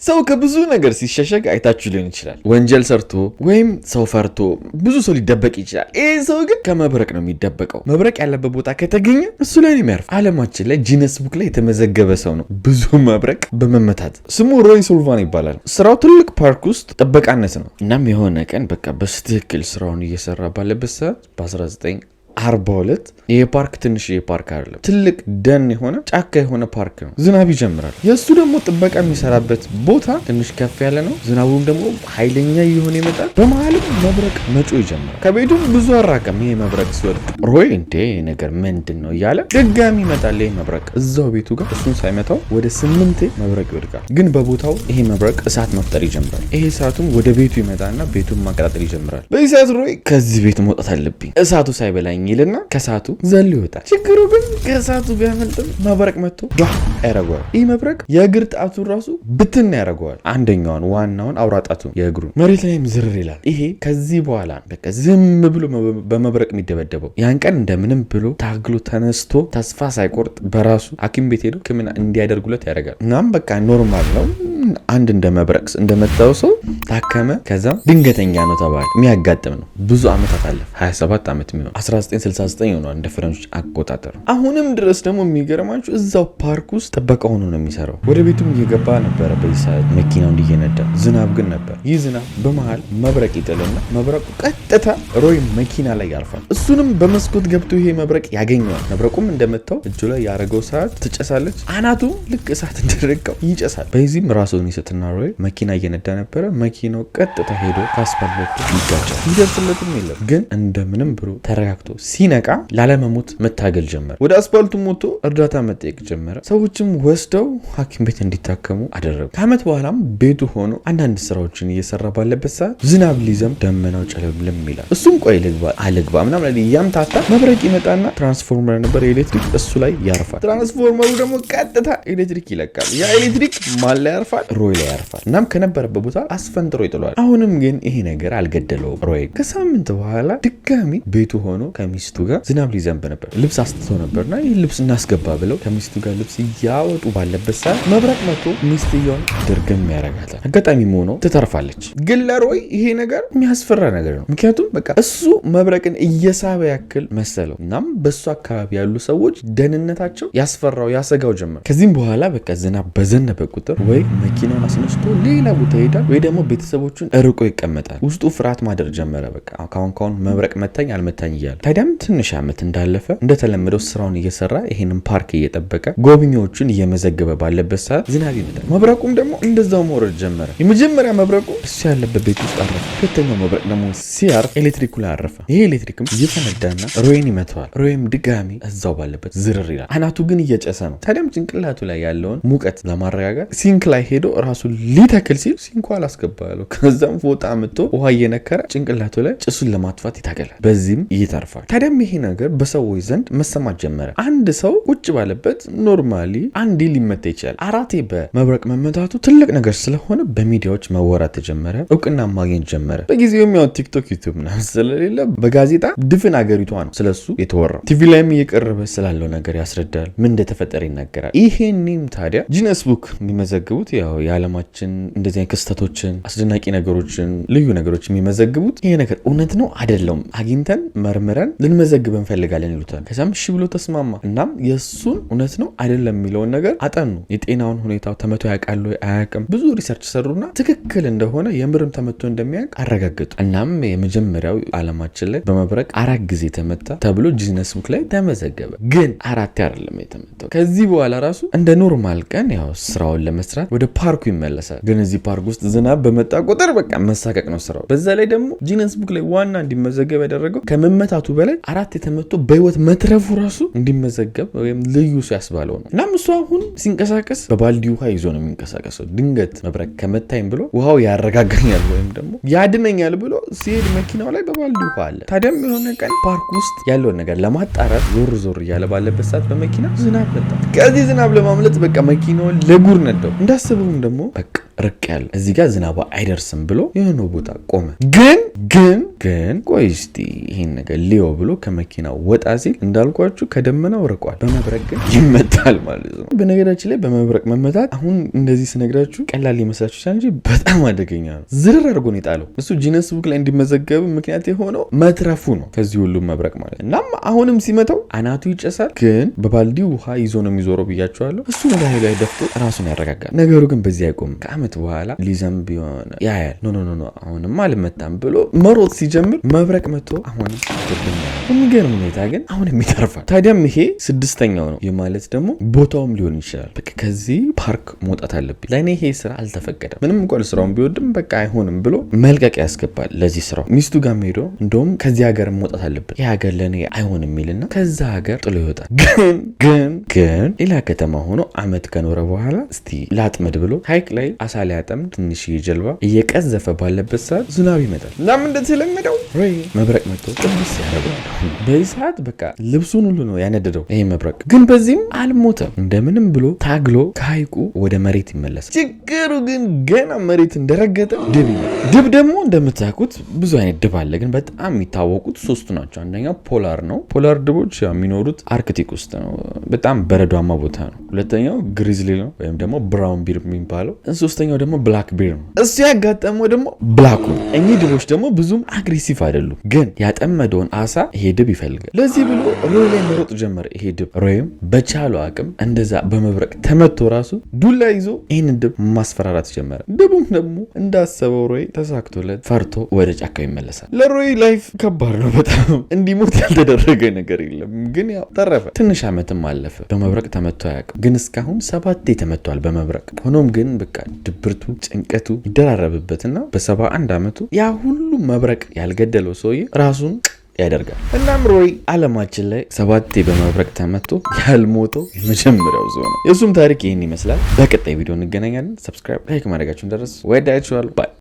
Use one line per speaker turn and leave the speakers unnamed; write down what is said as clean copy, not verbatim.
ሰው ከብዙ ነገር ሲሸሸግ አይታችሁ ሊሆን ይችላል። ወንጀል ሰርቶ ወይም ሰው ፈርቶ ብዙ ሰው ሊደበቅ ይችላል። ይህ ሰው ግን ከመብረቅ ነው የሚደበቀው። መብረቅ ያለበት ቦታ ከተገኘ እሱ ላይ ነው የሚያርፍ። ዓለማችን ላይ ጂነስ ቡክ ላይ የተመዘገበ ሰው ነው ብዙ መብረቅ በመመታት። ስሙ ሮይ ሱልቫን ይባላል። ስራው ትልቅ ፓርክ ውስጥ ጥበቃነት ነው። እናም የሆነ ቀን በቃ በስትክክል ስራውን እየሰራ ባለበት ሰዓት በ1942 ይሄ ፓርክ ትንሽ ፓርክ አይደለም፣ ትልቅ ደን የሆነ ጫካ የሆነ ፓርክ ነው። ዝናብ ይጀምራል። የእሱ ደግሞ ጥበቃ የሚሰራበት ቦታ ትንሽ ከፍ ያለ ነው። ዝናቡም ደግሞ ኃይለኛ እየሆነ ይመጣል። በመሀልም መብረቅ መጮ ይጀምራል። ከቤቱም ብዙ አራቀም። ይሄ መብረቅ ሲወድቅ ሮይ እንዴ ነገር ምንድን ነው እያለ ድጋሚ ይመጣል። ይሄ መብረቅ እዛው ቤቱ ጋር እሱን ሳይመታው ወደ 8 መብረቅ ይወድቃል። ግን በቦታው ይሄ መብረቅ እሳት መፍጠር ይጀምራል። ይሄ እሳቱም ወደ ቤቱ ይመጣና ቤቱን ማቀጣጠል ይጀምራል። በዚህ ሰዓት ሮይ ከዚህ ቤት መውጣት አለብኝ እሳቱ ሳይበላኝ ይልና ከእሳቱ ዘሎ ይወጣል። ችግሩ ግን ከእሳቱ ቢያመልጥም መብረቅ መጥቶ ያረገዋል። ይህ መብረቅ የእግር ጣቱን ራሱ ብትን ያረገዋል። አንደኛውን ዋናውን አውራ ጣቱን የእግሩን መሬት ላይም ዝርር ይላል። ይሄ ከዚህ በኋላ በቃ ዝም ብሎ በመብረቅ የሚደበደበው ያን ቀን እንደምንም ብሎ ታግሎ ተነስቶ ተስፋ ሳይቆርጥ በራሱ ሐኪም ቤት ሄዶ ሕክምና እንዲያደርጉለት ያደርጋል። እናም በቃ ኖርማል ነው። አንድ እንደ መብረቅ እንደመታው ሰው ታከመ። ከዛም ድንገተኛ ነው ተባለ። የሚያጋጥም ነው። ብዙ ዓመታት አለፈ። 27 ዓመት የሚሆን 1969 ሆኗል እንደ ፈረንጆች አቆጣጠር። አሁንም ድረስ ደግሞ የሚገርማችሁ እዛው ፓርክ ውስጥ ጥበቃ ሆኖ ነው የሚሰራው። ወደ ቤቱም እየገባ ነበረ በዚህ ሰዓት መኪናውን እየነዳ። ዝናብ ግን ነበር። ይህ ዝናብ በመሃል መብረቅ ይጥልና መብረቁ ቀጥታ ሮይ መኪና ላይ ያርፋል። እሱንም በመስኮት ገብቶ ይሄ መብረቅ ያገኘዋል። መብረቁም እንደመታው እጁ ላይ ያረገው ሰዓት ትጨሳለች። አናቱ ልክ እሳት እንደደረቀው ይጨሳል። በዚህም ራሱን ይስትና ሮይ መኪና እየነዳ ነበረ። መኪናው ቀጥታ ሄዶ ከአስፋልት ይጋጫል። ይደርስለትም የለም። ግን እንደምንም ብሎ ተረጋግቶ ሲነቃ ላለመሞት መታገል ጀመረ። ወደ አስፋልቱ ሞቶ እርዳታ መጠየቅ ጀመረ። ሰዎችም ወስደው ሐኪም ቤት እንዲታከሙ አደረጉ። ከዓመት በኋላም ቤቱ ሆኖ አንዳንድ ስራዎችን እየሰራ ባለበት ሰዓት ዝናብ ሊዘም ደመናው ጨለምልም ይላል። እሱም ቆይ አልግባ ምናምን ላይ ያምታታ መብረቅ ይመጣና ትራንስፎርመር ነበር የኤሌክትሪክ እሱ ላይ ያርፋል። ትራንስፎርመሩ ደግሞ ቀጥታ ኤሌክትሪክ ይለቃል። ያ ኤሌክትሪክ ማን ላይ ያርፋል? ሮይ ላይ ያርፋል። እናም ከነበረበት ቦታ አስፈንጥሮ ይጥለዋል። አሁንም ግን ይሄ ነገር አልገደለውም ሮይ። ከሳምንት በኋላ ድጋሚ ቤቱ ሆኖ ከሚስቱ ጋር ዝናብ ሊዘንብ ነበር። ልብስ አስትቶ ነበርና ይህ ልብስ እናስገባ ብለው ከሚስቱ ጋር ልብስ እያወጡ ባለበት ሰዓት መብረቅ መጥቶ ሚስትየውን ድርግም ያረጋታል። አጋጣሚ ሆኖ ትተርፋለች። ግን ለሮይ ይሄ ነገር የሚያስፈራ ነገር ነው። ምክንያቱም በቃ እሱ መብረቅን እየሳበ ያክል መሰለው። እናም በሱ አካባቢ ያሉ ሰዎች ደህንነታቸው ያስፈራው ያሰጋው ጀመር። ከዚህም በኋላ በቃ ዝናብ በዘነበ ቁጥር ወይ መኪናውን አስነስቶ ሌላ ቦታ ይሄዳል ወይ ደግሞ ቤተሰቦቹን እርቆ ይቀመጣል። ውስጡ ፍርሃት ማደር ጀመረ። በቃ ካሁን መብረቅ መታኝ አልመታኝ እያለ። ታዲያም ትንሽ ዓመት እንዳለፈ እንደተለመደው ስራውን እየሰራ ይሄንን ፓርክ እየጠበቀ ጎብኚዎቹን እየመዘገበ ባለበት ሰዓት ዝናብ ይመጣል። መብረቁም ደግሞ እንደዛው መውረድ ጀመረ። የመጀመሪያ መብረቁ እሱ ያለበት ቤት ውስጥ አረፈ። ሁለተኛው መብረቅ ደግሞ ሲያርፍ ኤሌክትሪኩ ላይ አረፈ። ይሄ ኤሌክትሪክም እየፈነዳና ሮይን ይመተዋል። ሮይም ድጋሚ እዛው ባለበት ዝርር ይላል። አናቱ ግን እየጨሰ ነው። ታዲያም ጭንቅላቱ ላይ ያለውን ሙቀት ለማረጋጋት ሲንክ ላይ ሄዶ ራሱን ሊተክል ሲል ሲንኳ አላስገባ ያለው። ከዛም ፎጣ አምጥቶ ውሃ እየነከረ ጭንቅላቱ ላይ ጭሱን ለማጥፋት ይታገላል። በዚህም ይተርፋል። ታዲያም ይሄ ነገር በሰዎች ዘንድ መሰማት ጀመረ። አንድ ሰው ቁጭ ባለበት ኖርማሊ አንዴ ሊመታ ይችላል። አራቴ በመብረቅ መመታቱ ትልቅ ነገር ስለሆነ በሚዲያዎች መወራት ተጀመረ። እውቅና ማግኘት ጀመረ። በጊዜው የሚያው ቲክቶክ፣ ዩቲዩብ ምናምን ስለሌለ በጋዜጣ ድፍን አገሪቷ ነው ስለሱ የተወራው። ቲቪ ላይም እየቀረበ ስላለው ነገር ያስረዳል። ምን እንደተፈጠረ ይናገራል። ይሄንም ታዲያ ጂነስ ቡክ የሚመዘግቡት ያው የዓለማችን እንደዚህ አይነት ክስተቶችን፣ አስደናቂ ነገሮችን፣ ልዩ ነገሮች የሚመዘግቡት ይሄ ነገር እውነት ነው አይደለም አግኝተን መርምረን ልንመዘግብ እንፈልጋለን ይሉታል። ከዛም እሺ ብሎ ተስማማ። እናም የእሱን እውነት ነው አይደለም የሚለውን ነገር አጠኑ። የጤናውን ሁኔታው ተመቶ ያውቃል ወይ አያውቅም፣ ብዙ ሪሰርች ሰሩና ትክክል እንደሆነ የምርም ተመቶ እንደሚያውቅ አረጋገጡ። እናም የመጀመሪያው ዓለማችን ላይ በመብረቅ 4 ጊዜ ተመታ ተብሎ ጂነስ ቡክ ላይ ተመዘገበ። ግን 4 አይደለም የተመታው። ከዚህ በኋላ ራሱ እንደ ኖርማል ቀን ያው ስራውን ለመስራት ወደ ፓርኩ ይመለሳል። ግን እዚህ ፓርክ ውስጥ ዝናብ በመጣ ቁጥር በቃ መሳቀቅ ነው ስራው። በዛ ላይ ደግሞ ጂነስ ቡክ ላይ ዋና እንዲመዘገብ ያደረገው ከመመታቱ በላይ 4 የተመቶ በህይወት መትረፉ ራሱ እንዲመዘገብ ወይም ልዩ ሲያስባለው ነው። እናም እሱ አሁን ሲንቀሳቀስ በባልዲ ውሃ ይዞ ነው የሚንቀሳቀሰው። ድንገት መብረቅ ከመታኝ ብሎ ውሃው ያረጋጋኛል ወይም ደግሞ ያድነኛል ብሎ ሲሄድ መኪናው ላይ በባልዲ ውሃ አለ። ታዲያም የሆነ ቀን ፓርክ ውስጥ ያለውን ነገር ለማጣራት ዞር እያለ ባለበት ሰዓት በመኪና ዝናብ መጣ። ከዚህ ዝናብ ለማምለጥ በቃ መኪናውን ለጉር ነዳው። እንዳሰበውም ደግሞ በቃ ርቅ ያለ እዚህ ጋር ዝናቡ አይደርስም ብሎ የሆነ ቦታ ቆመ። ግን ቆይ እስቲ ይሄን ነገር ሊዮ ብሎ ከመኪናው ወጣ ሲል እንዳልኳችሁ ከደመናው ርቋል። በመብረቅ ግን ይመታል ማለት ነው። በነገራችን ላይ በመብረቅ መመታት አሁን እንደዚህ ስነግራችሁ ቀላል ሊመስላችሁ ይችላል እንጂ በጣም አደገኛ ነው። ዝርር አድርጎ ነው የጣለው። እሱ ጂነስ ቡክ ላይ እንዲመዘገብ ምክንያት የሆነው መትረፉ ነው ከዚህ ሁሉ መብረቅ ማለት። እናም አሁንም ሲመታው አናቱ ይጨሳል፣ ግን በባልዲው ውሃ ይዞ ነው የሚዞረው ብያቸዋለሁ። እሱ መድኃኒቱ ላይ ደፍቶ ራሱን ያረጋጋል። ነገሩ ግን በዚህ አይቆምም። ከአመት በኋላ ሊዘንብ የሆነ ያያል። ኖ አሁንም አልመታም ብሎ መሮጥ ሲጀምር መብረቅ መጥቶ አሁንም የሚገርም ሁኔታ ግን አሁንም ይተርፋል። ታዲያም ይሄ 6ኛው ነው። ይህ ማለት ደግሞ ቦታውም ሊሆን ይችላል። በቃ ከዚህ ፓርክ መውጣት አለብኝ፣ ለእኔ ይሄ ስራ አልተፈቀደም፣ ምንም እንኳን ስራውን ቢወድም በቃ አይሆንም ብሎ መልቀቅ ያስገባል። ለዚህ ስራው ሚስቱ ጋር ሄዶ እንደውም ከዚህ ሀገር መውጣት አለብን፣ ይህ ሀገር ለእኔ አይሆንም የሚልና ከዛ ሀገር ጥሎ ይወጣል። ግን ሌላ ከተማ ሆኖ አመት ከኖረ በኋላ እስቲ ላጥመድ ብሎ ሀይቅ ላይ አሳ ሊያጠምድ ትንሽ ጀልባ እየቀዘፈ ባለበት ሰዓት ዝናብ ይመጣል። እናም እንደተለመደው መብረቅ መጥቶ ጥብስ ያደርጋል። በዚህ ሰዓት በቃ ልብሱን ሁሉ ነው ያነደደው ይሄ መብረቅ። ግን በዚህም አልሞተም። እንደምንም ብሎ ታግሎ ከሀይቁ ወደ መሬት ይመለሳል። ችግሩ ግን ገና መሬት እንደረገጠ ድብ ይመጣል። ድብ ደግሞ እንደምታውቁት ብዙ አይነት ድብ አለ፣ ግን በጣም የሚታወቁት 3 ናቸው። አንደኛው ፖላር ነው። ፖላር ድቦች የሚኖሩት አርክቲክ ውስጥ ነው፣ በጣም በረዷማ ቦታ ነው። ሁለተኛው ግሪዝሊ ነው ወይም ደግሞ ብራውን ቢር የሚባለው። ሶስተኛው ደግሞ ብላክ ቢር ነው። እሱ ያጋጠመው ደግሞ ብላኩ ነው። እኚህ ድቦች ደግሞ ብዙም አግሬሲቭ አይደሉም፣ ግን ያጠመደውን አሳ ይሄ ድብ ይፈልጋል። ለዚህ ብሎ ሮይ ላይ መሮጥ ጀመረ። ይሄ ድብ ሮይም በቻለው አቅም እንደዛ በመብረቅ ተመቶ ራሱ ዱላ ይዞ ይህን ድብ ማስፈራራት ጀመረ። ድቡም ደግሞ እንዳሰበው ሮይ ተሳክቶለት ፈርቶ ወደ ጫካው ይመለሳል። ለሮይ ላይፍ ከባድ ነው በጣም። እንዲሞት ያልተደረገ ነገር የለም፣ ግን ያው ተረፈ። ትንሽ ዓመትም አለፈ። በመብረቅ ተመቶ አያውቅም፣ ግን እስካሁን 7 ተመቷል በመብረቅ። ሆኖም ግን በቃ ድብርቱ ጭንቀቱ ይደራረብበትና በ71 ዓመቱ ያ ሁሉ መብረቅ ያልገደለው ሰውዬ ራሱን ያደርጋል። እናም ሮይ አለማችን ላይ 7 በመብረቅ ተመቶ ያልሞተው የመጀመሪያው ሰው ነው። የእሱም ታሪክ ይህን ይመስላል። በቀጣይ ቪዲዮ እንገናኛለን። ሰብስክራይብ፣ ላይክ ማድረጋችሁን ደረስ። ወዳችኋል። ባይ